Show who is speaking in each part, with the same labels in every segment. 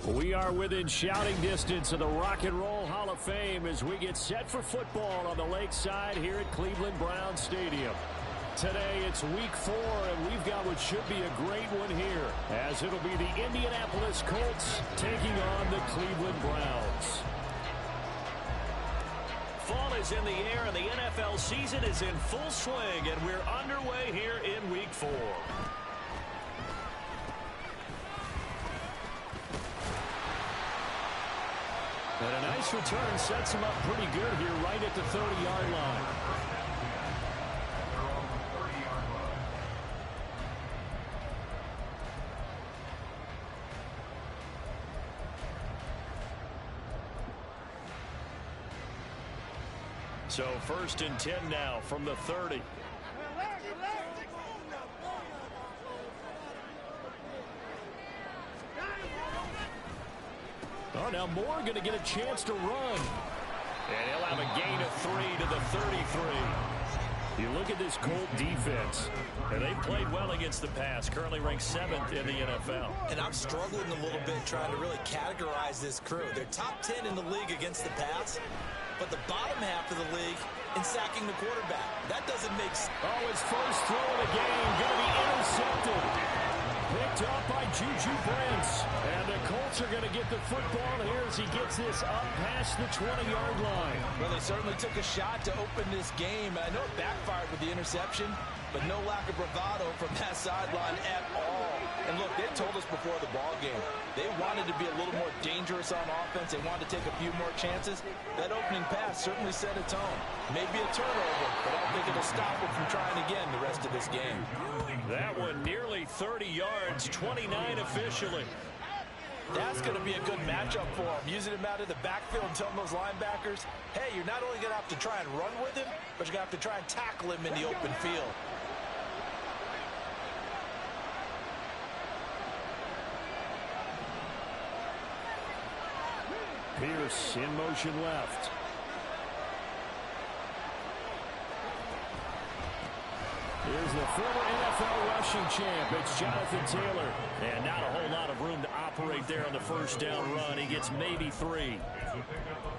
Speaker 1: We are within shouting distance of the Rock and Roll Hall of Fame as we get set for football on the lakeside here at Cleveland Browns Stadium. Today it's week 4, and we've got what should be a great one here, as it'll be the Indianapolis Colts taking on the Cleveland Browns.
Speaker 2: Fall is in the air, and the NFL season is in full swing, and we're underway here in week 4.
Speaker 1: And a nice return sets him up pretty good here right at the 30-yard line.
Speaker 2: So 1st and 10 now from the 30.
Speaker 1: Oh, now Moore going to get a chance to run.
Speaker 2: And he'll have a gain of 3 to the 33.
Speaker 1: You look at this Colt defense,
Speaker 2: and they've played well against the pass, currently ranked 7th in the NFL.
Speaker 3: And I'm struggling a little bit trying to really categorize this crew. They're top 10 in the league against the pass, but the bottom half of the league in sacking the quarterback. That doesn't make sense.
Speaker 1: Oh, his first throw of the game going to be intercepted. Picked up by Juju Brents. And the Colts are going to get the football here as he gets this up past the 20-yard line.
Speaker 3: Well, they certainly took a shot to open this game. I know it backfired with the interception, but no lack of bravado from that sideline at all. And look, they told us before the ball game, they wanted to be a little more dangerous on offense. They wanted to take a few more chances. That opening pass certainly set a tone. Maybe a turnover, but I don't think it'll stop them from trying again the rest of this game.
Speaker 2: That one nearly 30 yards, 29 officially.
Speaker 3: That's going to be a good matchup for him. Using him out of the backfield and telling those linebackers, hey, you're not only going to have to try and run with him, but you're going to have to try and tackle him in the open field.
Speaker 1: Pierce in motion left. Here's the former NFL rushing champ. It's Jonathan Taylor. And not a whole lot of room to operate there on the first down run. He gets maybe 3.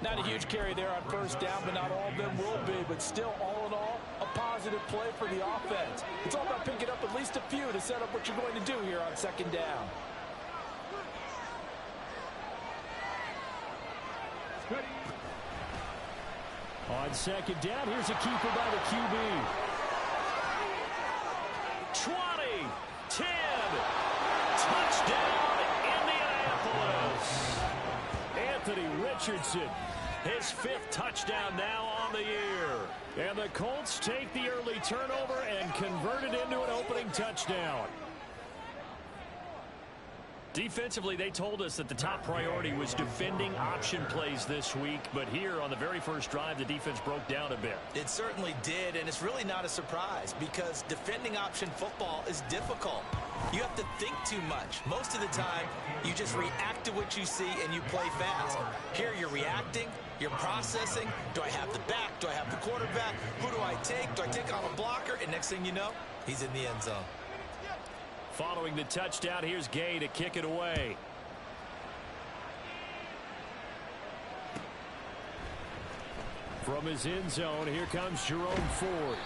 Speaker 3: Not a huge carry there on first down, but not all of them will be. But still, all in all, a positive play for the offense. It's all about picking up at least a few to set up what you're going to do here on second down.
Speaker 1: On second down, here's a keeper by the QB.
Speaker 2: 20, 10, touchdown, Indianapolis.
Speaker 1: Anthony Richardson,
Speaker 2: his 5th touchdown now on the year.
Speaker 1: And the Colts take the early turnover and convert it into an opening touchdown.
Speaker 2: Defensively, they told us that the top priority was defending option plays this week, but here on the very first drive, the defense broke down a bit.
Speaker 3: It certainly did, and it's really not a surprise because defending option football is difficult. You have to think too much. Most of the time, you just react to what you see and you play fast. Here, you're reacting, you're processing. Do I have the back? Do I have the quarterback? Who do I take? Do I take on a blocker? And next thing you know, he's in the end zone.
Speaker 2: Following the touchdown, here's Gay to kick it away.
Speaker 1: From his end zone, here comes Jerome Ford.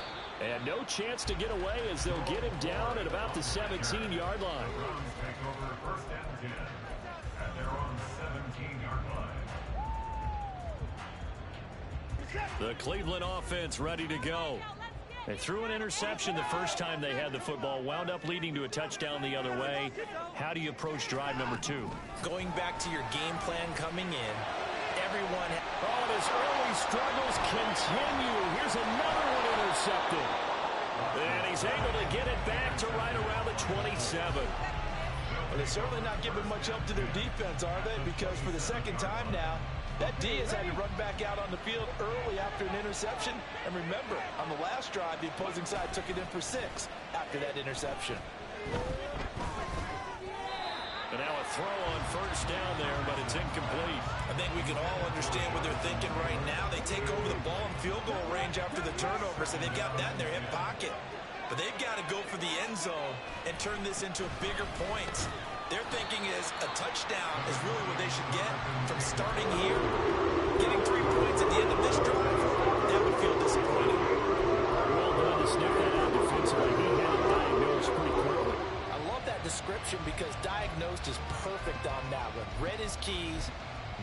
Speaker 1: And no chance to get away as they'll get him down at about the 17-yard line.
Speaker 2: The Cleveland offense ready to go. They threw an interception the first time they had the football, wound up leading to a touchdown the other way. How do you approach drive number 2?
Speaker 3: Going back to your game plan coming in, everyone...
Speaker 1: Oh, his early struggles continue. Here's another one intercepted.
Speaker 2: And he's able to get it back to right around the 27.
Speaker 3: Well, they're certainly not giving much help to their defense, are they? Because for the second time now, that D has had to run back out on the field early after an interception. And remember, on the last drive, the opposing side took it in for 6 after that interception.
Speaker 2: And now a throw on first down there, but it's incomplete.
Speaker 3: I think we can all understand what they're thinking right now. They take over the ball in field goal range after the turnover, so they've got that in their hip pocket. But they've got to go for the end zone and turn this into a bigger point. Their thinking is a touchdown is really what they should get from starting here. Getting 3 points at the end of this drive, that would feel disappointing.
Speaker 1: Well done to sniff that out defensively. He had it diagnosed pretty quickly.
Speaker 3: I love that description because diagnosed is perfect on that one. Read his keys,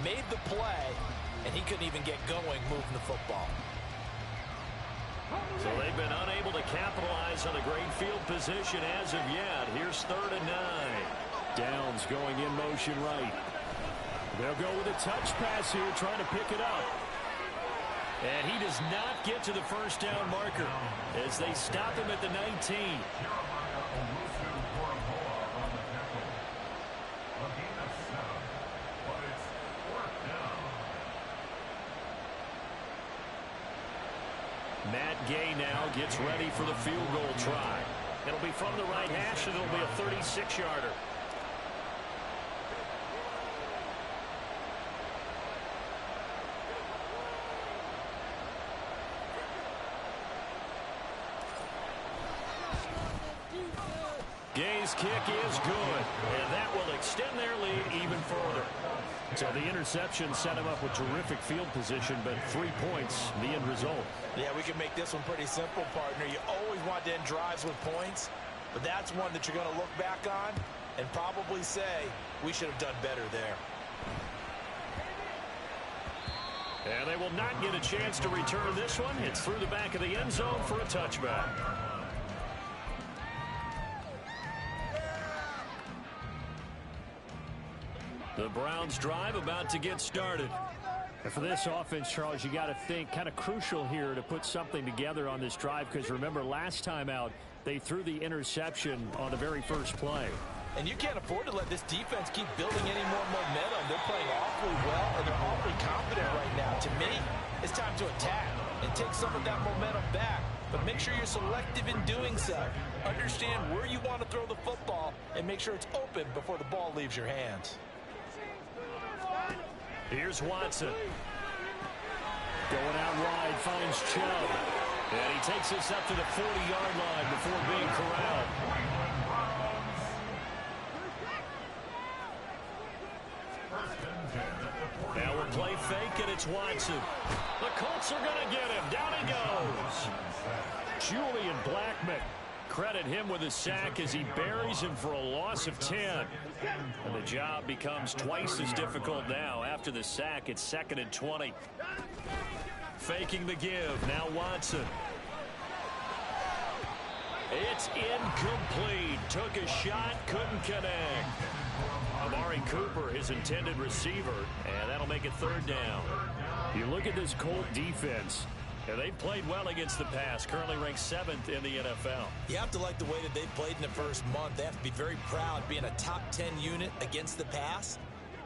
Speaker 3: made the play, and he couldn't even get going moving the football.
Speaker 2: So they've been unable to capitalize on a great field position as of yet. Here's 3rd and 9.
Speaker 1: Downs going in motion right. They'll go with a touch pass here, trying to pick it up.
Speaker 2: And he does not get to the first down marker as they stop him at the 19. Matt Gay now gets ready for the field goal try. It'll be from the right hash, and it'll be a 36-yarder. Gay's kick is good, and that will extend their lead even further.
Speaker 1: So the interception set him up with terrific field position, but 3 points, the end result.
Speaker 3: Yeah, we can make this one pretty simple, partner. You always want to end drives with points, but that's one that you're going to look back on and probably say, we should have done better there.
Speaker 2: And they will not get a chance to return this one. It's through the back of the end zone for a touchback. The Browns drive about to get started.
Speaker 1: And for this offense, Charles, you got to think kind of crucial here to put something together on this drive, because remember last time out they threw the interception on the very first play.
Speaker 3: And you can't afford to let this defense keep building any more momentum. They're playing awfully well, and they're awfully confident right now. To me, it's time to attack and take some of that momentum back. But make sure you're selective in doing so. Understand where you want to throw the football and make sure it's open before the ball leaves your hands.
Speaker 2: Here's Watson.
Speaker 1: Going out wide, finds Chubb.
Speaker 2: And he takes this up to the 40-yard line before being corralled. Now we'll play fake, and it's Watson. The Colts are going to get him. Down he goes.
Speaker 1: Julian Blackmon.
Speaker 2: Credit him with a sack as he buries him for a loss of 10. And the job becomes twice as difficult now. After the sack, it's 2nd and 20. Faking the give. Now Watson. It's incomplete. Took a shot, couldn't connect. Amari Cooper, his intended receiver, and that'll make it 3rd down.
Speaker 1: You look at this Colt defense.
Speaker 2: Yeah, they've played well against the pass, currently ranked 7th in the NFL.
Speaker 3: You have to like the way that they've played in the first month. They have to be very proud being a top 10 unit against the pass.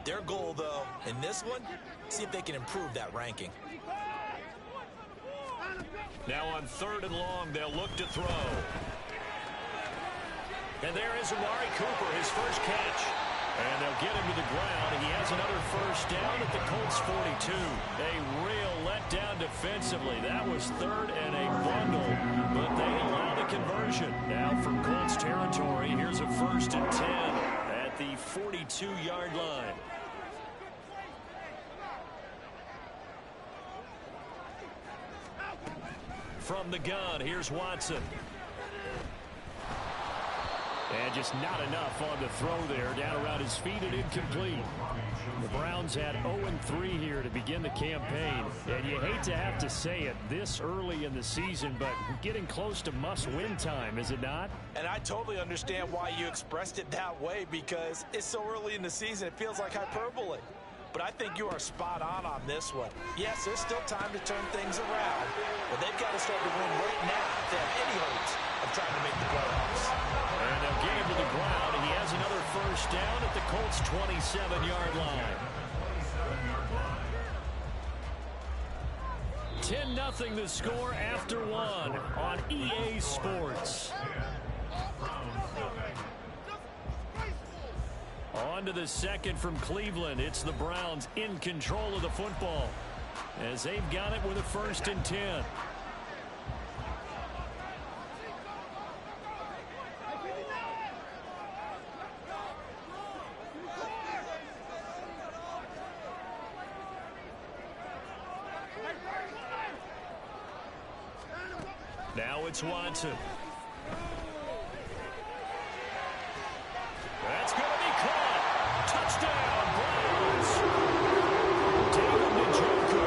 Speaker 3: Their goal, though, in this one, see if they can improve that ranking.
Speaker 2: Now on 3rd and long, they'll look to throw. And there is Amari Cooper, his first catch. And they'll get him to the ground, and he has another first down at the Colts 42. A real letdown defensively. That was 3rd and a bundle, but they allow the conversion. Now from Colts territory, here's a 1st and 10 at the 42-yard line. From the gun, here's Watson.
Speaker 1: And just not enough on the throw there. Down around his feet and incomplete. The Browns had 0-3 here to begin the campaign. And you hate to have to say it this early in the season, but getting close to must-win time, is it not?
Speaker 3: And I totally understand why you expressed it that way, because it's so early in the season, it feels like hyperbole. But I think you are spot on this one. Yes, there's still time to turn things around, but they've got to start to win right now if they have any hopes of trying to make the playoffs.
Speaker 2: And they'll get him to the ground, and he has another first down at the Colts' 27-yard line. 10-0 the score after one on EA Sports. On to the second from Cleveland. It's the Browns in control of the football as they've got it with a 1st and 10. it's Watson. That's going to be caught. Touchdown, Browns. David Njoku,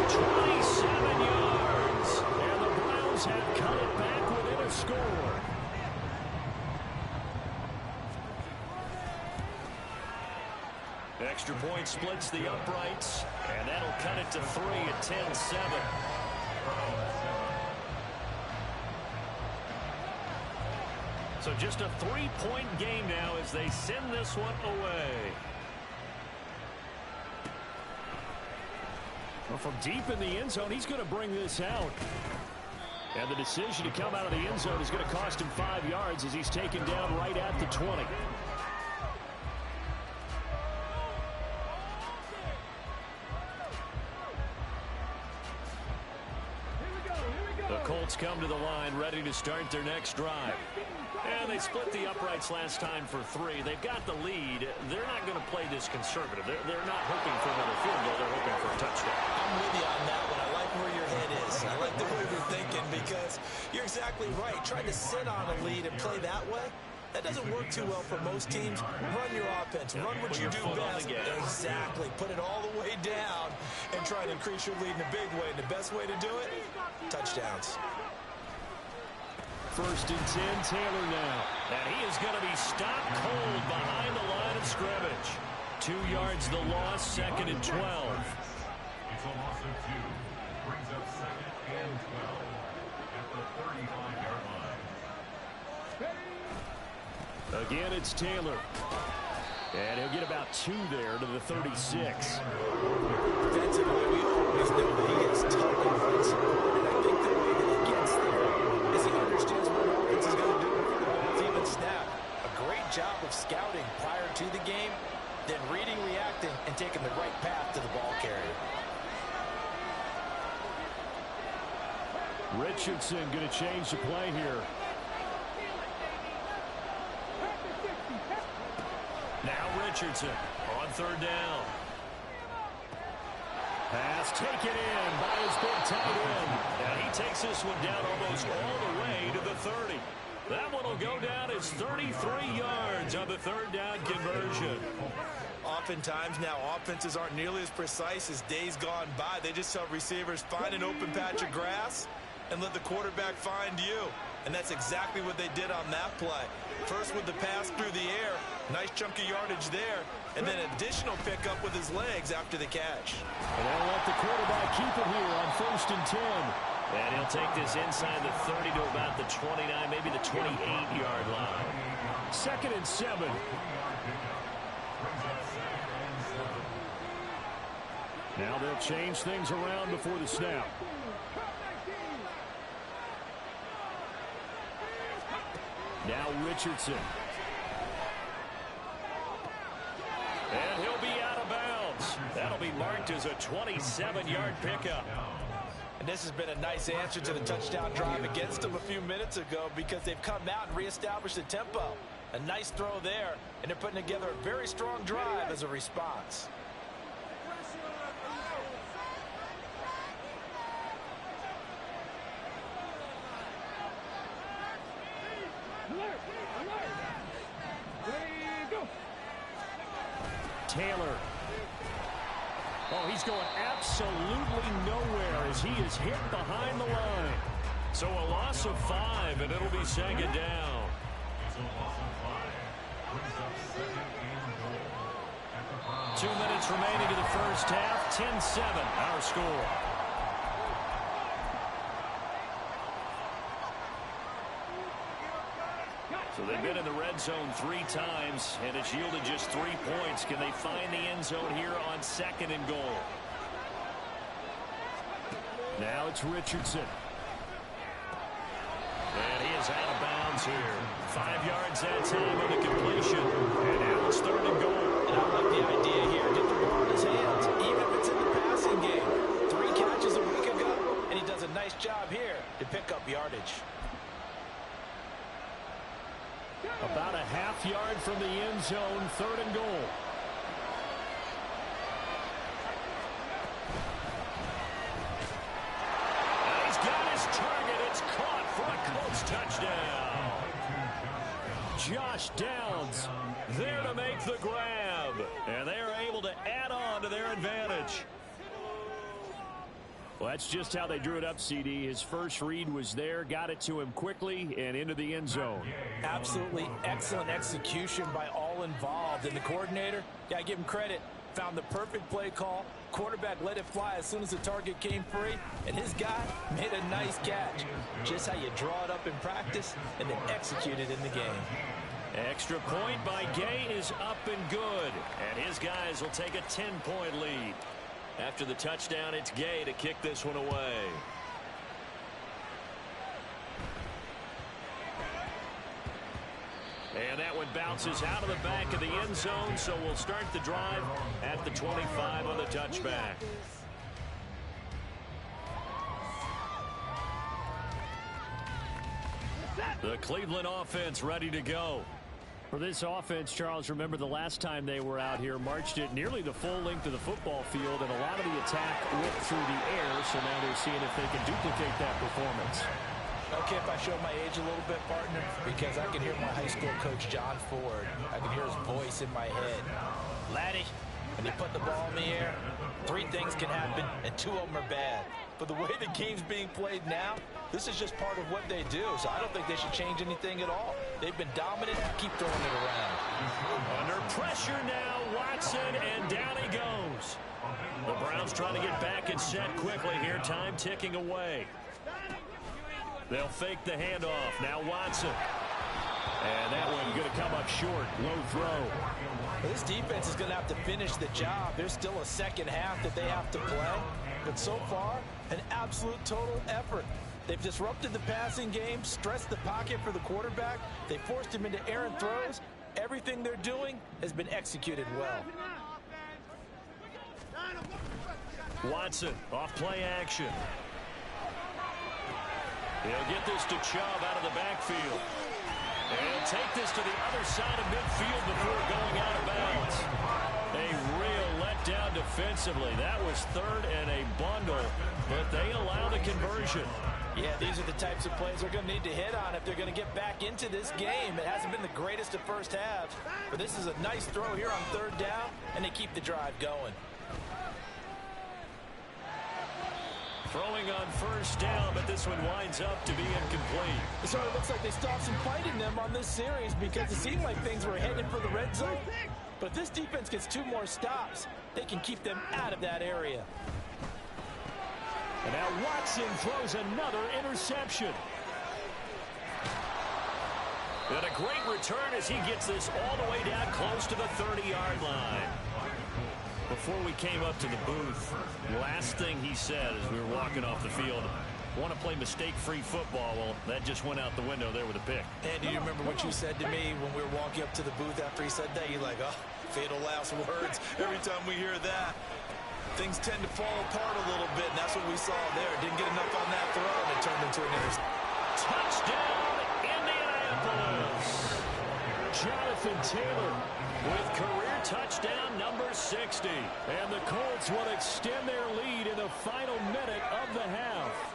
Speaker 2: 27 yards. And the Browns have cut it back within a score. Extra point splits the uprights, and that'll cut it to 3 at 10-7. So just a 3-point game now as they send this one away. Well, from deep in the end zone, he's going to bring this out. And the decision to come out of the end zone is going to cost him 5 yards as he's taken down right at the 20. The Colts come to the line ready to start their next drive. And they split the uprights last time for 3. They've got the lead. They're not going to play this conservative. They're not hoping for another field goal. They're hoping for a touchdown.
Speaker 3: I'm with you on that one. I like where your head is. I like the way you're thinking because you're exactly right. Trying to sit on a lead and play that way, that doesn't work too well for most teams. Run your offense. Run what you do best. Exactly. Put it all the way down and try to increase your lead in a big way. And the best way to do it, touchdowns.
Speaker 1: First and 10, Taylor now.
Speaker 2: And he is going to be stopped cold behind the line of scrimmage. 2 yards the loss, 2nd and 12.
Speaker 4: It's a loss of 2. Brings up 2nd and 12 at the 35-yard line.
Speaker 1: Again, it's Taylor. And he'll get about 2 there to the 36.
Speaker 3: Defensively, we always know that he is tough and run support, and I think the way that he gets there is he understands what offense is going to do before the ball's even snapped. A great job of scouting prior to the game, then reading, reacting, and taking the right path to the ball carrier.
Speaker 1: Richardson going to change the play here.
Speaker 2: Now Richardson on 3rd down.
Speaker 1: Pass taken in by his big tight end.
Speaker 2: And he takes this one down almost all the way to the 30. That one will go down as 33 yards on the 3rd down conversion.
Speaker 3: Oftentimes now offenses aren't nearly as precise as days gone by. They just tell receivers, find an open patch of grass and let the quarterback find you. And that's exactly what they did on that play. First with the pass through the air, nice chunk of yardage there, and then additional pickup with his legs after the catch.
Speaker 1: And they'll let the quarterback keep it here on 1st and 10.
Speaker 2: And he'll take this inside the 30 to about the 29, maybe the 28-yard line.
Speaker 1: 2nd and 7. Now they'll change things around before the snap. Now Richardson.
Speaker 2: And he'll be out of bounds. That'll be marked as a 27-yard pickup.
Speaker 3: And this has been a nice answer to the touchdown drive against them a few minutes ago because they've come out and reestablished the tempo. A nice throw there, and they're putting together a very strong drive as a response.
Speaker 1: Taylor. Oh, he's going absolutely nowhere as he is hit behind the line.
Speaker 2: So a loss of 5, and it'll be 2nd down.
Speaker 4: It's a loss of 5. Brings up 2nd and goal at the
Speaker 2: 2
Speaker 4: 5.
Speaker 2: minutes remaining to the first half. 10-7, our score. So they've been in the red zone 3 times, and it's yielded just 3 points. Can they find the end zone here on 2nd and goal?
Speaker 1: Now it's Richardson.
Speaker 2: And he is out of bounds here. 5 yards that time on the completion. And now it's 3rd and goal.
Speaker 3: And I like the idea here. Get the ball in his hands, even if it's in the passing game. 3 catches a week ago, and he does a nice job here to pick up yardage.
Speaker 1: About a half yard from the end zone, 3rd and goal.
Speaker 2: And he's got his target. It's caught for a
Speaker 1: Josh Downs there to make the grab. And they're able to add on to their advantage. Well, that's just how they drew it up, CD. His first read was there, got it to him quickly, and into the end zone.
Speaker 3: Absolutely excellent execution by all involved. And the coordinator, yeah, I give him credit, found the perfect play call. Quarterback let it fly as soon as the target came free, and his guy made a nice catch. Just how you draw it up in practice and then execute it in the game.
Speaker 1: Extra point by Gay is up and good, and his guys will take a 10-point lead. After the touchdown, it's Gay to kick this one away. And that one bounces out of the back of the end zone, so we'll start the drive at the 25 on the touchback. The Cleveland offense ready to go. For this offense, Charles, remember the last time they were out here, marched it nearly the full length of the football field, and a lot of the attack went through the air, so now they're seeing if they can duplicate that performance.
Speaker 3: Okay, if I show my age a little bit, partner, because I can hear my high school coach, John Ford. I can hear his voice in my head. Laddie, when you put the ball in the air, 3 things can happen, and 2 of them are bad. But the way the game's being played now, this is just part of what they do, so I don't think they should change anything at all. They've been dominant. Keep throwing it around.
Speaker 1: Under pressure now, Watson, and down he goes. The Browns trying to get back and set quickly here. Time ticking away. They'll fake the handoff. Now Watson. And that one going to come up short. Low throw.
Speaker 3: This defense is going to have to finish the job. There's still a second half that they have to play. But so far, an absolute total effort. They've disrupted the passing game, stressed the pocket for the quarterback. They forced him into errant throws. Everything they're doing has been executed well.
Speaker 1: Watson off play action. He'll get this to Chubb out of the backfield. And take this to the other side of midfield before going out of bounds. A real letdown defensively. That was 3rd and a bundle, but they allow the conversion.
Speaker 3: Yeah, these are the types of plays they're going to need to hit on if they're going to get back into this game. It hasn't been the greatest of first halves, but this is a nice throw here on 3rd down, and they keep the drive going.
Speaker 1: Throwing on 1st down, but this one winds up to be incomplete.
Speaker 3: So it looks like they stopped some fight in them on this series because it seemed like things were headed for the red zone. But if this defense gets 2 more stops, they can keep them out of that area.
Speaker 1: And now Watson throws another interception. And a great return as he gets this all the way down close to the 30-yard line. Before we came up to the booth, last thing he said as we were walking off the field, want to play mistake-free football. Well, that just went out the window there with a pick.
Speaker 3: And do you remember what you said to me when we were walking up to the booth after he said that? You're like, oh, fatal last words. Every time we hear that, things tend to fall apart a little bit, and that's what we saw there. Didn't get enough on that throw, and it turned into an interception.
Speaker 1: Touchdown, Indianapolis! Jonathan Taylor with career touchdown number 60. And the Colts will extend their lead in the final minute of the half.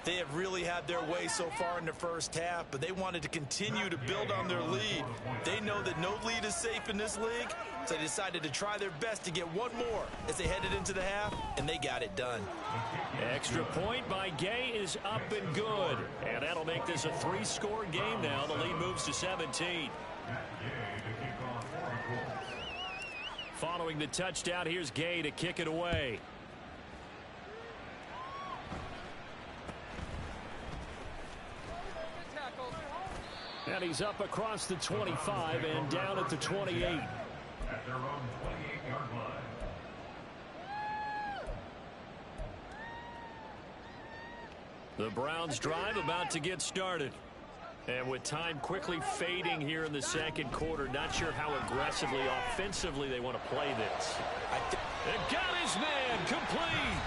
Speaker 3: They have really had their way so far in the first half, but they wanted to continue to build on their lead. They know that no lead is safe in this league, so they decided to try their best to get one more as they headed into the half, and they got it done.
Speaker 1: Extra point by Gay is up and good. And that'll make this a 3-score game now. The lead moves to 17. Following the touchdown, here's Gay to kick it away. And he's up across the 25 and down at the 28.
Speaker 4: At their own 28-yard line.
Speaker 1: The Browns drive about to get started. And with time quickly fading here in the second quarter, not sure how aggressively, offensively they want to play this. And got his man complete.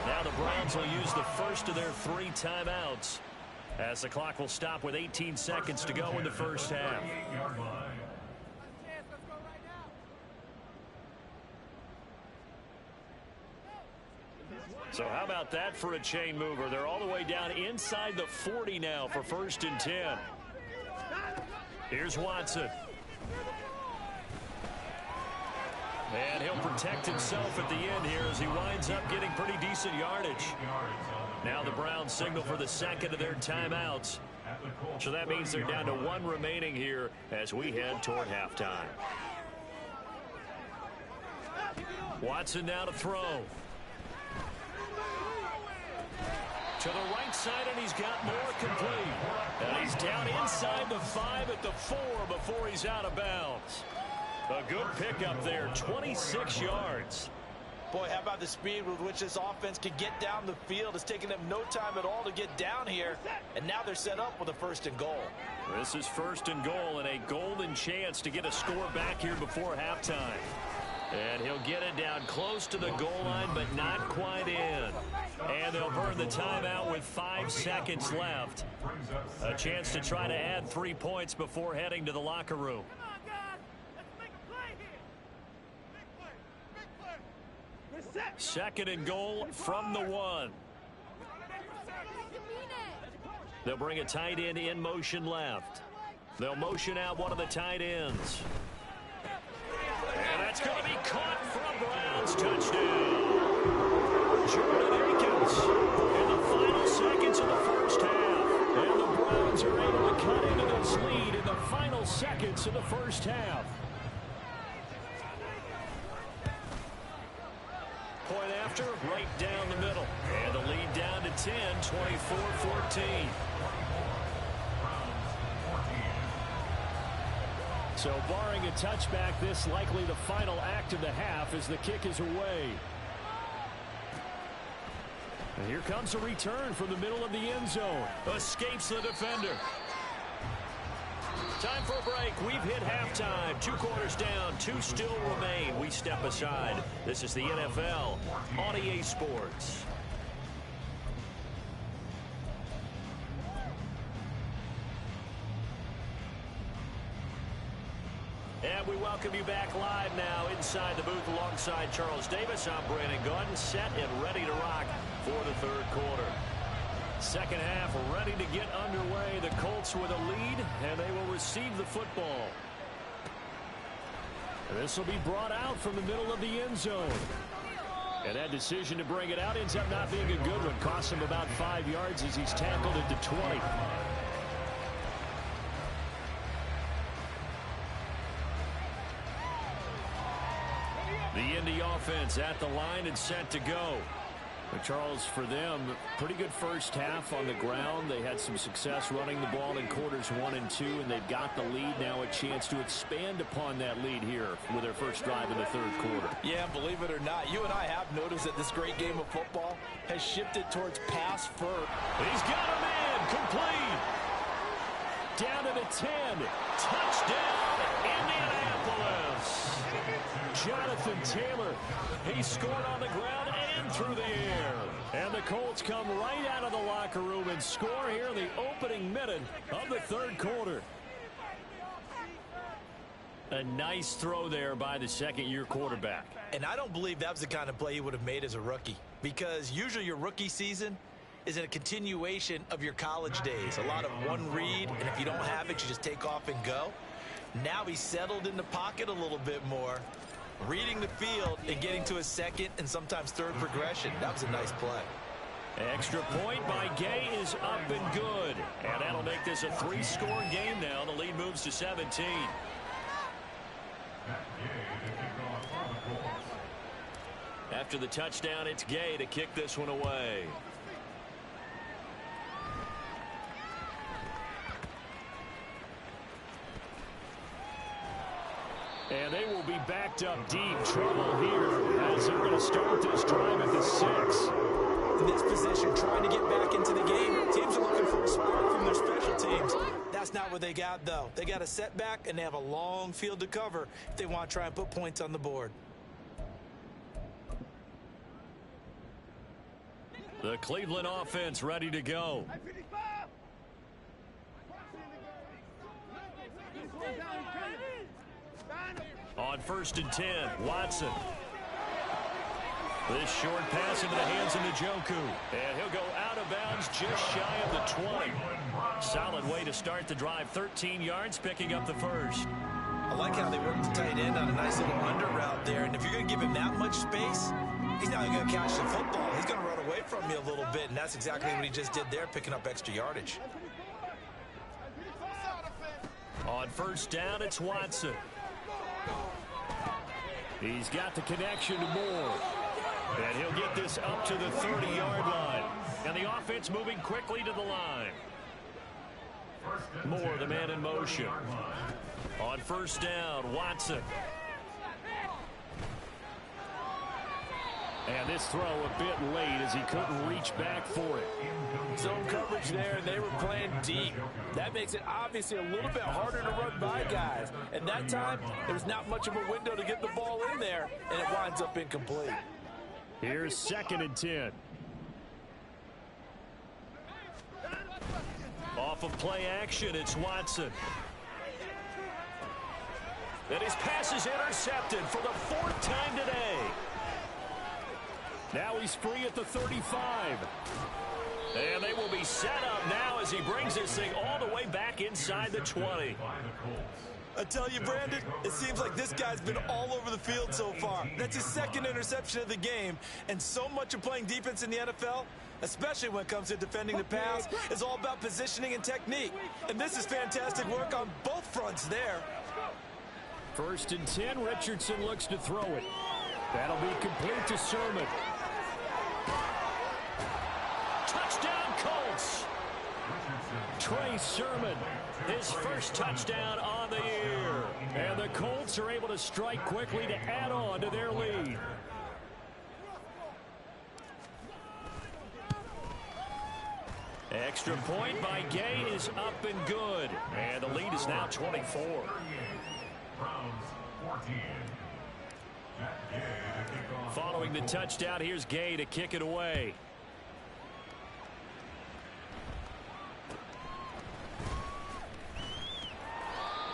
Speaker 1: Now the Browns will use the first of their 3 timeouts, as the clock will stop with 18 seconds to go in the first half. So how about that for a chain mover? They're all the way down inside the 40 now for 1st and 10. Here's Watson. And he'll protect himself at the end here as he winds up getting pretty decent yardage. Now the Browns signal for the second of their timeouts. So that means they're down to one remaining here as we head toward halftime. Watson now to throw. To the right side, and he's got more complete. And he's down inside the 5 at the 4 before he's out of bounds. A good pickup there, 26 yards.
Speaker 3: Boy, how about the speed with which this offense can get down the field? It's taken them no time at all to get down here, and now they're set up with a 1st and goal.
Speaker 1: This is 1st and goal and a golden chance to get a score back here before halftime. And he'll get it down close to the goal line, but not quite in. And they'll burn the timeout with 5 seconds left. A chance to try to add 3 points before heading to the locker room. Second and goal from the 1. They'll bring a tight end in motion left. They'll motion out one of the tight ends. And that's going to be caught for a Browns touchdown. Jordan Akins in the final seconds of the first half. And the Browns are able to cut into this lead in the final seconds of the first half. Point after, right down the middle. And the lead down to 10, 24-14. So barring a touchback, this likely the final act of the half as the kick is away. And here comes a return from the middle of the end zone. Escapes the defender. Time for a break. We've hit halftime. 2 quarters down. 2 still remain. We step aside. This is the NFL on EA Sports. And we welcome you back live now inside the booth alongside Charles Davis. I'm Brandon Gaudin, set and ready to rock for the 3rd quarter. Second half ready to get underway. The Colts with a lead, and they will receive the football. This will be brought out from the middle of the end zone. And that decision to bring it out ends up not being a good one. Costs him about 5 yards as he's tackled at the 20. The Indy offense at the line and set to go. But Charles, for them, pretty good first half on the ground. They had some success running the ball in quarters 1 and 2, and they've got the lead now, a chance to expand upon that lead here with their first drive in the 3rd quarter.
Speaker 3: Yeah, believe it or not, you and I have noticed that this great game of football has shifted towards pass first.
Speaker 1: He's got him in, complete. Down to the 10. Touchdown, Indianapolis. Jonathan Taylor, he scored on the ground and through the air. And the Colts come right out of the locker room and score here in the opening minute of the 3rd quarter. A nice throw there by the second-year quarterback.
Speaker 3: And I don't believe that was the kind of play he would have made as a rookie, because usually your rookie season is a continuation of your college days. A lot of one read, and if you don't have it, you just take off and go. Now he's settled in the pocket a little bit more, reading the field and getting to his second and sometimes third progression. That was a nice play.
Speaker 1: Extra point by Gay is up and good. And that'll make this a 3-score game now. The lead moves to 17. After the touchdown, it's Gay to kick this one away. And they will be backed up deep. Trouble here as they're going to start this drive at the 6.
Speaker 3: In this position, trying to get back into the game, teams are looking for a spark from their special teams. That's not what they got, though. They got a setback, and they have a long field to cover if they want to try and put points on the board.
Speaker 1: The Cleveland offense ready to go. On 1st and 10, Watson.
Speaker 2: This short pass into the hands of Njoku. And he'll go out of bounds just shy of the 20. Solid way to start the drive. 13 yards, picking up the first.
Speaker 3: I like how they worked the tight end on a nice little under route there. And if you're going to give him that much space, he's not going to catch the football. He's going to run away from you a little bit, and that's exactly what he just did there, picking up extra yardage.
Speaker 2: On first down, it's Watson. He's got the connection to Moore. And he'll get this up to the 30-yard line. And the offense moving quickly to the line. Moore, the man in motion. On first down, Watson. And this throw a bit late as he couldn't reach back for it.
Speaker 3: Zone coverage there, and they were playing deep. That makes it obviously a little bit harder to run by guys. And that time, there was not much of a window to get the ball in there, and it winds up incomplete.
Speaker 1: Here's 2nd and 10.
Speaker 2: Off of play action, it's Watson. And his pass is intercepted for the 4th time today.
Speaker 1: Now he's free at the 35.
Speaker 2: And they will be set up now as he brings this thing all the way back inside the 20.
Speaker 3: I tell you, Brandon, it seems like this guy's been all over the field so far. That's his 2nd interception of the game. And so much of playing defense in the NFL, especially when it comes to defending the pass, is all about positioning and technique. And this is fantastic work on both fronts there.
Speaker 1: 1st and 10, Richardson looks to throw it. That'll be complete to Sermon.
Speaker 2: Touchdown, Colts!
Speaker 1: Trey Sermon,
Speaker 2: his first touchdown on the year.
Speaker 1: And the Colts are able to strike quickly to add on to their lead.
Speaker 2: Extra point by Gay is up and good. And the lead is now 24. Following the touchdown, here's Gay to kick it away.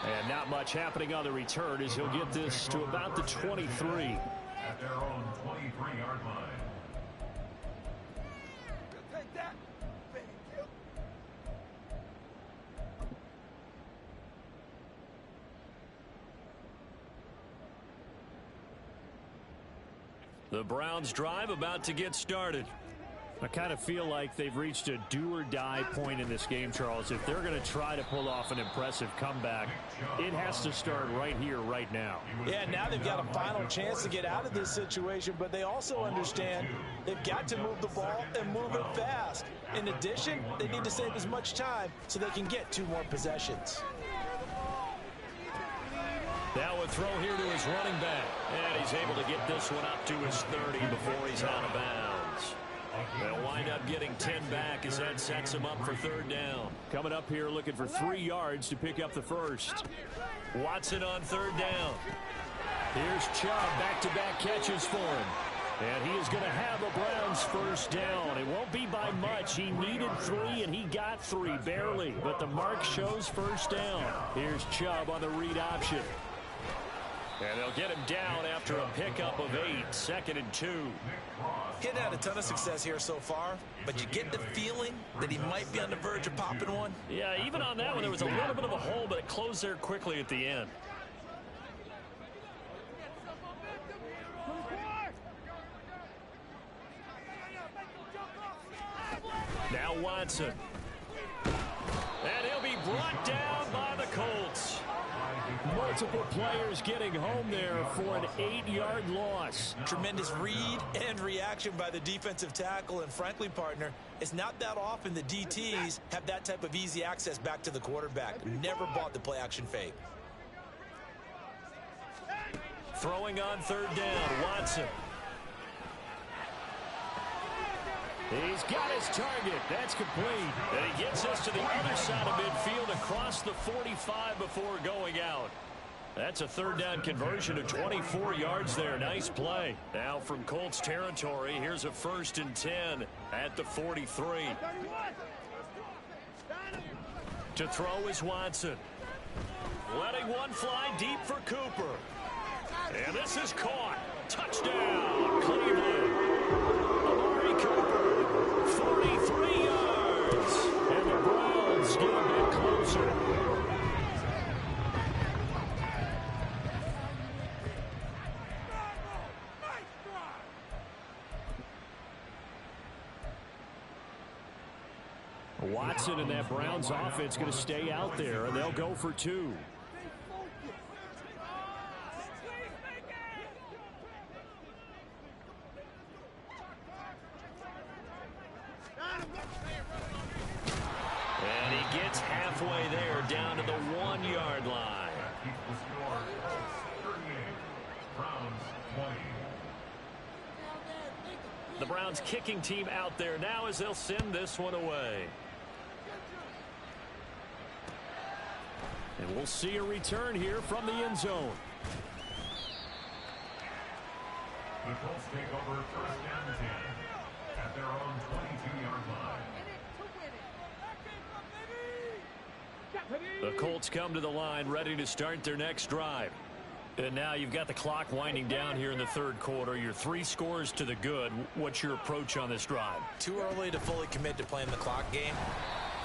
Speaker 1: And not much happening on the return as he'll get this to about the 23.
Speaker 4: At their own 23-yard line.
Speaker 2: The Browns drive about to get started.
Speaker 1: I kind of feel like they've reached a do-or-die point in this game, Charles. If they're going to try to pull off an impressive comeback, it has to start right here, right now.
Speaker 3: Yeah, now they've got a final chance to get out of this situation, but they also understand they've got to move the ball and move it fast. In addition, they need to save as much time so they can get 2 more possessions.
Speaker 2: Now a throw here to his running back. And he's able to get this one up to his 30 before he's out of bounds. They'll wind up getting 10 back as that sets him up for 3rd down.
Speaker 1: Coming up here looking for 3 yards to pick up the first.
Speaker 2: Watson on 3rd down.
Speaker 1: Here's Chubb, back-to-back catches for him. And he is going to have the Browns first down. It won't be by much. He needed 3, and he got 3, barely. But the mark shows first down. Here's Chubb on the read option.
Speaker 2: And they'll get him down after a pickup of 8, 2nd and 2.
Speaker 3: He's had a ton of success here so far, but you get the feeling that he might be on the verge of popping one.
Speaker 2: Yeah, even on that one, there was a little bit of a hole, but it closed there quickly at the end. Now Watson. And he'll be brought down by the Colts.
Speaker 1: Multiple players getting home there for an 8-yard loss.
Speaker 3: Tremendous read and reaction by the defensive tackle, and frankly, partner, it's not that often the DTs have that type of easy access back to the quarterback. Never bought the play-action fake.
Speaker 2: Throwing on 3rd down, Watson.
Speaker 1: He's got his target. That's complete.
Speaker 2: And he gets us to the other side of midfield across the 45 before going out. That's a 3rd down conversion of 24 yards there. Nice play. Now from Colts territory, here's a 1st and 10 at the 43. To throw is Watson. Letting one fly deep for Cooper. And this is caught. Touchdown, Cleveland.
Speaker 1: 43 yards. And the Browns get a bit closer. Watson and that Browns offense going to stay out there, and they'll go for 2. And he gets halfway there, down to the 1-yard line.
Speaker 4: Keeps the score. Colts 38. Browns 20.
Speaker 1: The Browns kicking team out there now as they'll send this one away. And we'll see a return here from the end zone.
Speaker 4: The Colts take over first and 10 at their own 22-yard line.
Speaker 1: The Colts come to the line ready to start their next drive. And now you've got the clock winding down here in the third quarter. You're 3 scores to the good. What's your approach on this drive?
Speaker 3: Too early to fully commit to playing the clock game.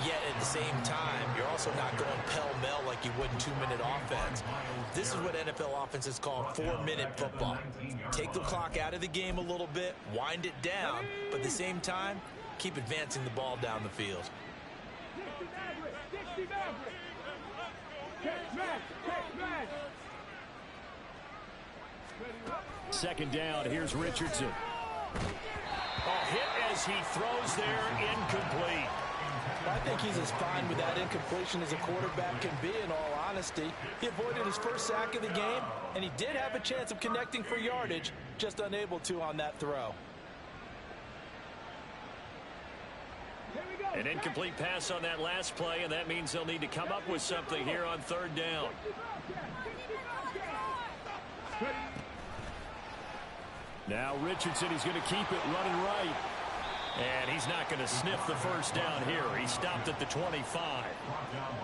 Speaker 3: Yet at the same time, you're also not going pell-mell like you would in 2-minute offense. This is what NFL offenses call 4-minute football. Take the clock out of the game a little bit, wind it down, but at the same time, keep advancing the ball down the field.
Speaker 1: Second down, here's Richardson. A hit as he throws there, incomplete.
Speaker 3: I think he's as fine with that incompletion as a quarterback can be, in all honesty. He avoided his first sack of the game, and he did have a chance of connecting for yardage, just unable to on that throw.
Speaker 1: An incomplete pass on that last play, and that means they'll need to come up with something here on third down. Now Richardson, he's going to keep it running right. And he's not going to sniff the first down here. He stopped at the 25.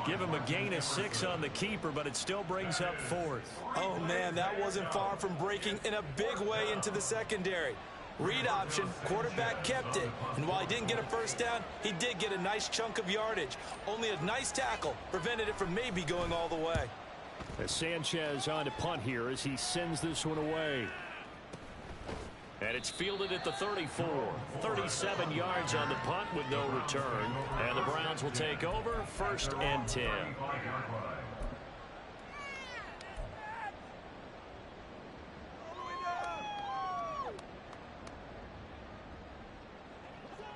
Speaker 1: Give him a gain of 6 on the keeper, but it still brings up 4th.
Speaker 3: Oh, man, that wasn't far from breaking in a big way into the secondary. Read option, quarterback kept it. And while he didn't get a first down, he did get a nice chunk of yardage. Only a nice tackle prevented it from maybe going all the way.
Speaker 1: As Sanchez on to punt here as he sends this one away. And it's fielded at the 34. 37 yards on the punt with no return. And the Browns will take over first and 10.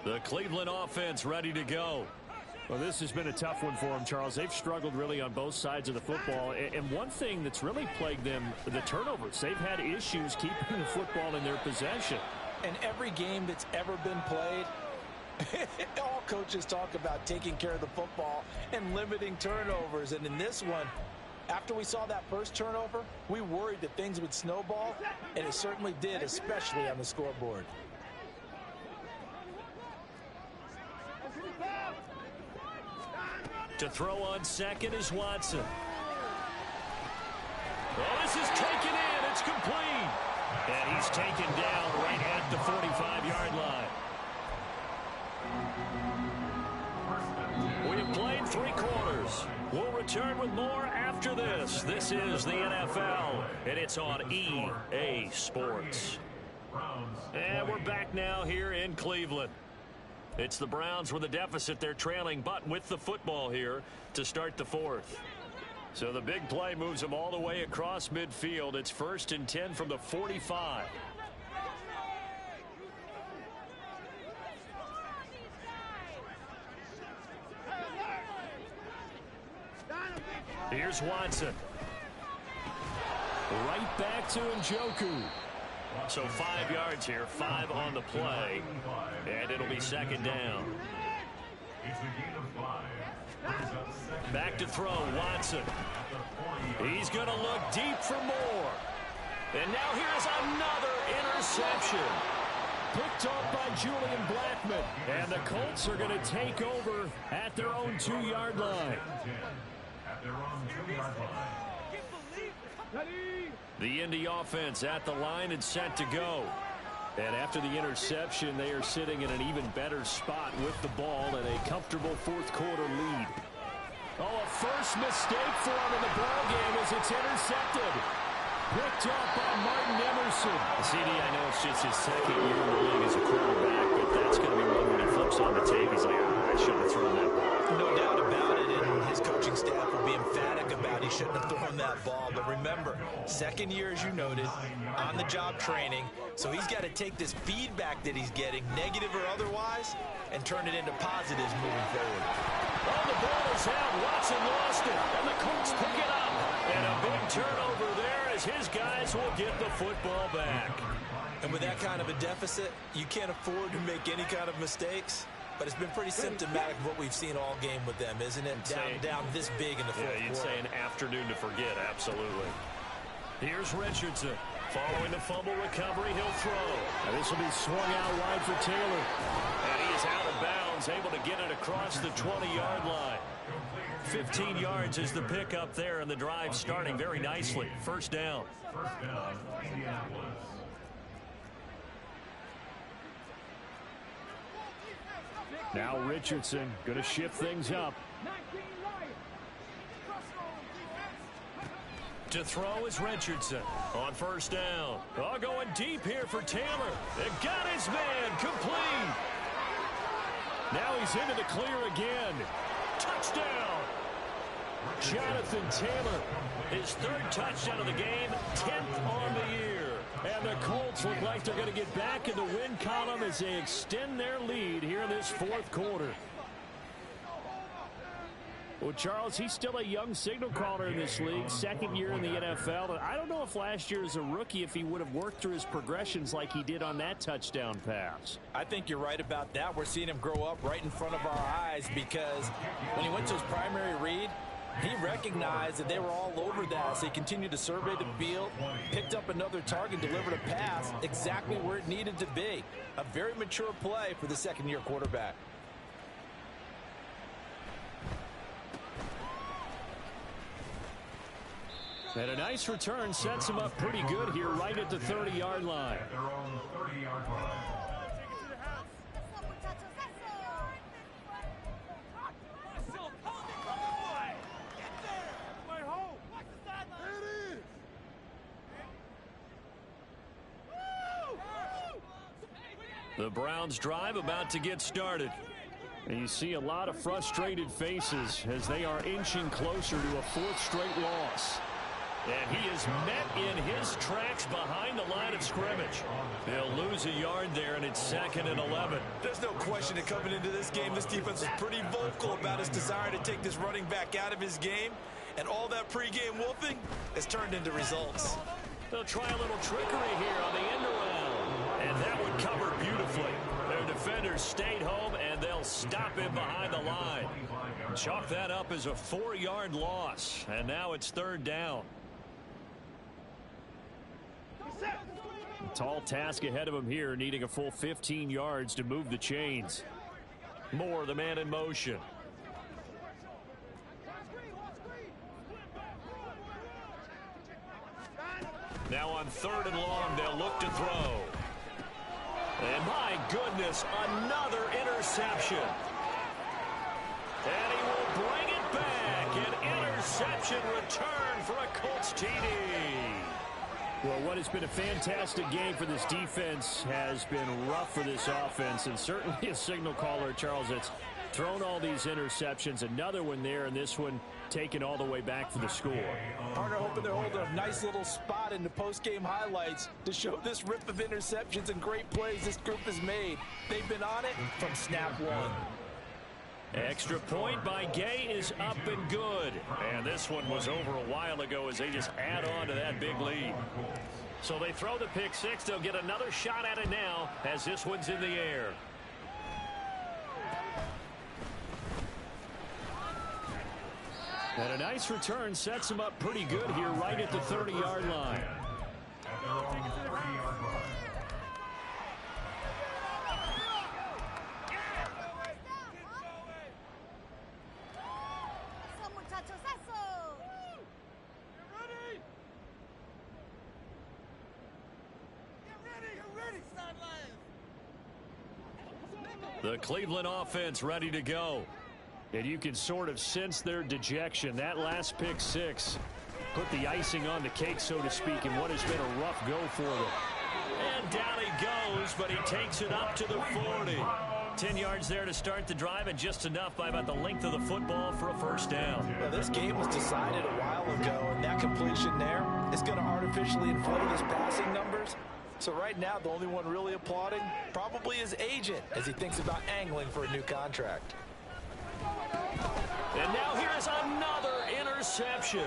Speaker 1: The Cleveland offense ready to go. Well, this has been a tough one for them, Charles. They've struggled really on both sides of the football. And one thing that's really plagued them, the turnovers. They've had issues keeping the football in their possession.
Speaker 3: And every game that's ever been played, all coaches talk about taking care of the football and limiting turnovers. And in this one, after we saw that first turnover, we worried that things would snowball, and it certainly did, especially on the scoreboard.
Speaker 1: To throw on second is Watson. Well, this is taken in. It's complete. And he's taken down right at the 45-yard line. We have played 3 quarters. We'll return with more after this. This is the NFL, and it's on EA Sports. And we're back now here in Cleveland. It's the Browns with a deficit. They're trailing, but with the football here to start the 4th. So the big play moves them all the way across midfield. It's first and 10 from the 45. Here's Watson. Right back to Njoku. So 5 yards here, 5 on the play, and it'll be second down. Back to throw, Watson. He's going to look deep for more. And now here's another interception. Picked up by Julian Blackmon. And the Colts are going to take over at their own 2-yard line. The Indy offense at the line and set to go. And after the interception, they are sitting in an even better spot with the ball and a comfortable fourth quarter lead. Oh, a first mistake for him in the ball game as it's intercepted. Picked up by Martin Emerson. CD, I know it's just his second year in the league as a quarterback, but that's going to be one when he flips on the tape. He's like, I shouldn't have thrown that ball.
Speaker 3: No doubt about it, and his coaching staff will be emphatic about he shouldn't have thrown that ball. But remember, second year, as you noted, on-the-job training, so he's got to take this feedback that he's getting, negative or otherwise, and turn it into positives moving forward.
Speaker 1: Oh, the ball is out. Watson lost it, and the Colts pick it up. And a big turnover there as his guys will get the football back.
Speaker 3: And with that kind of a deficit, you can't afford to make any kind of mistakes. But it's been pretty symptomatic of what we've seen all game with them, isn't it? Down this big in the fourth quarter.
Speaker 1: Yeah, you'd say an afternoon to forget, absolutely. Here's Richardson. Following the fumble recovery, he'll throw. Now this will be swung out wide for Taylor. And he is out of bounds, able to get it across the 20-yard line. 15 yards is the pickup there, and the drive starting very nicely. First down.
Speaker 4: First down, Indianapolis.
Speaker 1: Now Richardson going to shift things up. To throw is Richardson on first down. Oh, going deep here for Taylor. They got his man complete. Now he's into the clear again. Touchdown. Jonathan Taylor, his third touchdown of the game, 10th on the year. And the Colts look like they're going to get back in the win column as they extend their lead here in this fourth quarter. Well, Charles, he's still a young signal caller in this league, second year in the NFL. And I don't know if last year as a rookie, if he would have worked through his progressions like he did on that touchdown pass.
Speaker 3: I think you're right about that. We're seeing him grow up right in front of our eyes because when he went to his primary read, he recognized that they were all over that, so he continued to survey the field, picked up another target, delivered a pass exactly where it needed to be. A very mature play for the second-year quarterback.
Speaker 1: And a nice return sets him up pretty good here right at the 30-yard line.
Speaker 4: At their own 30-yard line.
Speaker 1: The Browns drive about to get started. And you see a lot of frustrated faces as they are inching closer to a fourth straight loss. And he is met in his tracks behind the line of scrimmage. They'll lose a yard there, and it's 2nd and 11.
Speaker 3: There's no question that coming into this game, this defense is pretty vocal about his desire to take this running back out of his game. And all that pregame wolfing has turned into results.
Speaker 1: They'll try a little trickery here on the end around. And that would cover beautifully. Their defenders stayed home, and they'll stop him behind the line. Chalk that up as a 4-yard loss. And now it's 3rd down. Tall task ahead of him here, needing a full 15 yards to move the chains. Moore, the man in motion. Now on 3rd and long, they'll look to throw. And my goodness, another interception. And he will bring it back. An interception return for a Colts TD. Well, what has been a fantastic game for this defense has been rough for this offense, and certainly a signal caller, Charles, that's thrown all these interceptions. Another one there, and this one taken all the way back for the score.
Speaker 3: Partner hoping they're holding a nice little spot in the post-game highlights to show this rip of interceptions and great plays this group has made. They've been on it from snap one.
Speaker 1: Extra point by Gay is up and good. And this one was over a while ago as they just add on to that big lead. So they throw the pick six. They'll get another shot at it now as this one's in the air. And a nice return sets them up pretty good here right at the 30-yard line.
Speaker 4: At their own 30-yard line.
Speaker 1: The Cleveland offense ready to go. And you can sort of sense their dejection. That last pick six put the icing on the cake, so to speak, in what has been a rough go for them.
Speaker 2: And down he goes, but he takes it up to the 40. 10 yards there to start the drive, and just enough by about the length of the football for a first down.
Speaker 3: Well, this game was decided a while ago, and that completion there is going to artificially inflate his passing numbers. So right now, the only one really applauding probably his agent as he thinks about angling for a new contract.
Speaker 2: And now here's another interception.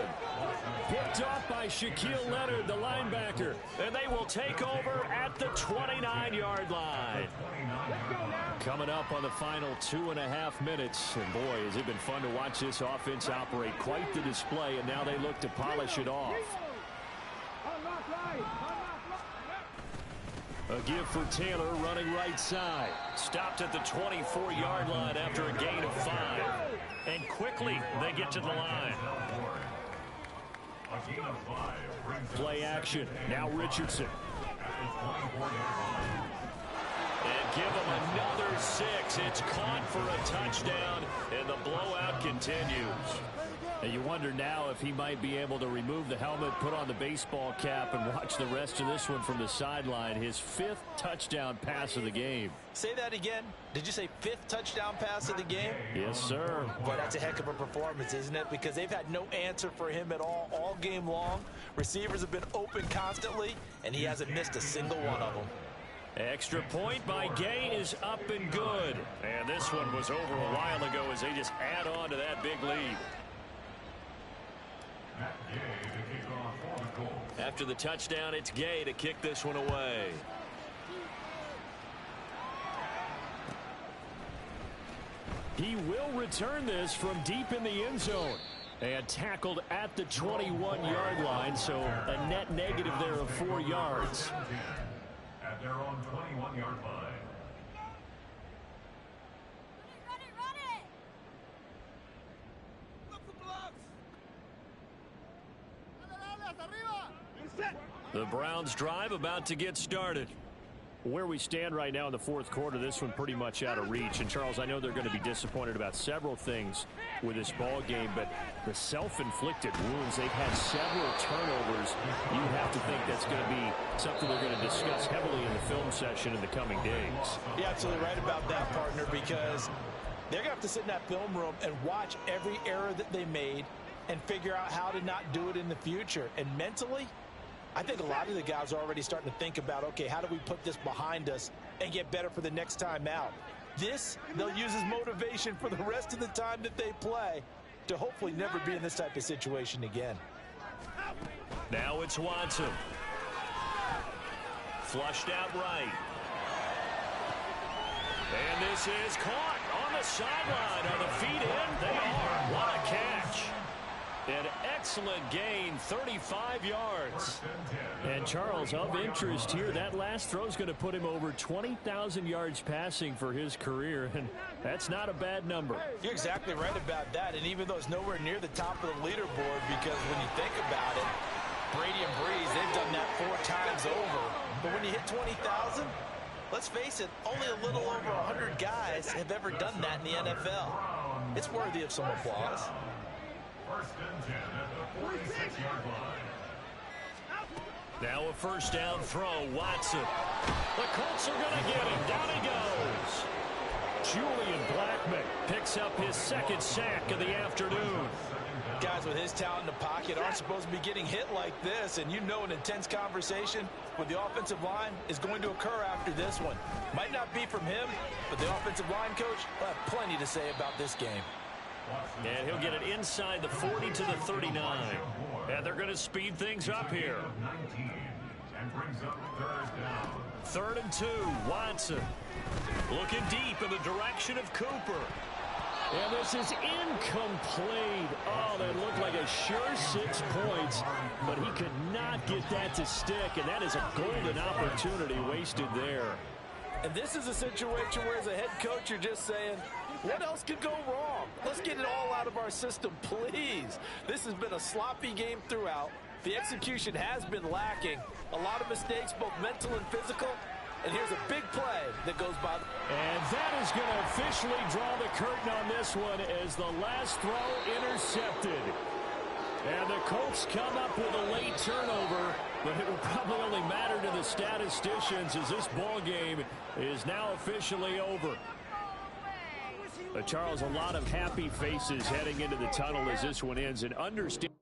Speaker 1: Picked off by Shaquille Leonard, the linebacker.
Speaker 2: And they will take over at the 29-yard line.
Speaker 1: Coming up on the final 2.5 minutes. And boy, has it been fun to watch this offense operate. Quite the display, and now they look to polish it off. A give for Taylor running right side.
Speaker 2: Stopped at the 24-yard line after a gain of 5. And quickly they get to the line.
Speaker 1: Play action. Now Richardson.
Speaker 2: And give him another 6. It's caught for a touchdown, and the blowout continues.
Speaker 1: And you wonder now if he might be able to remove the helmet, put on the baseball cap, and watch the rest of this one from the sideline. His 5th touchdown pass of the game.
Speaker 3: Say that again. Did you say 5th touchdown pass of the game?
Speaker 1: Yes, sir.
Speaker 3: Boy, that's a heck of a performance, isn't it? Because they've had no answer for him at all game long. Receivers have been open constantly, and he hasn't missed a single one of them.
Speaker 2: Extra point by Gay is up and good. And this one was over a while ago as they just add on to that big lead. After the touchdown, it's Gay to kick this one away.
Speaker 1: He will return this from deep in the end zone. And tackled at the 21-yard line, so a net negative there of 4 yards.
Speaker 4: At their own 21-yard line.
Speaker 2: The Browns drive about to get started.
Speaker 1: Where we stand right now in the fourth quarter, this one pretty much out of reach. And, Charles, I know they're going to be disappointed about several things with this ball game, but the self-inflicted wounds, they've had several turnovers. You have to think that's going to be something they're going to discuss heavily in the film session in the coming days.
Speaker 3: You're absolutely right about that, partner, because they're going to have to sit in that film room and watch every error that they made and figure out how to not do it in the future. And mentally, I think a lot of the guys are already starting to think about, okay, how do we put this behind us and get better for the next time out? This, they'll use as motivation for the rest of the time that they play to hopefully never be in this type of situation again.
Speaker 2: Now it's Watson. Flushed out right. And this is caught on the sideline. Are the feet in? They are. What a catch. An excellent gain, 35 yards.
Speaker 1: And, Charles, of interest here, that last throw is going to put him over 20,000 yards passing for his career, and that's not a bad number.
Speaker 3: You're exactly right about that, and even though it's nowhere near the top of the leaderboard, because when you think about it, Brady and Breeze, they've done that 4 times over. But when you hit 20,000, let's face it, only a little over 100 guys have ever done that in the NFL. It's worthy of some applause.
Speaker 4: First and 10 at the 46-yard line.
Speaker 2: Now a first down throw, Watson. The Colts are going to get him. Down he goes.
Speaker 1: Julian Blackman
Speaker 2: Picks up his 2nd sack of the afternoon.
Speaker 3: Guys with his talent in the pocket aren't supposed to be getting hit like this, and you know an intense conversation with the offensive line is going to occur after this one. Might not be from him, but the offensive line coach will have plenty to say about this game.
Speaker 2: And he'll get it inside the 40 to the 39. And they're going to speed things up here.
Speaker 4: 19 and brings up 3rd down.
Speaker 2: 3rd and 2, Watson. Looking deep in the direction of Cooper.
Speaker 1: And this is incomplete. Oh, that looked like a sure 6 points, but he could not get that to stick, and that is a golden opportunity wasted there.
Speaker 3: And this is a situation where, as a head coach, you're just saying, what else could go wrong? Let's get it all out of our system, please. This has been a sloppy game throughout. The execution has been lacking. A lot of mistakes, both mental and physical. And here's a big play that goes by.
Speaker 1: And that is going to officially draw the curtain on this one as the last throw intercepted. And the Colts come up with a late turnover, but it will probably only matter to the statisticians as this ball game is now officially over. Charles, a lot of happy faces heading into the tunnel as this one ends, and understand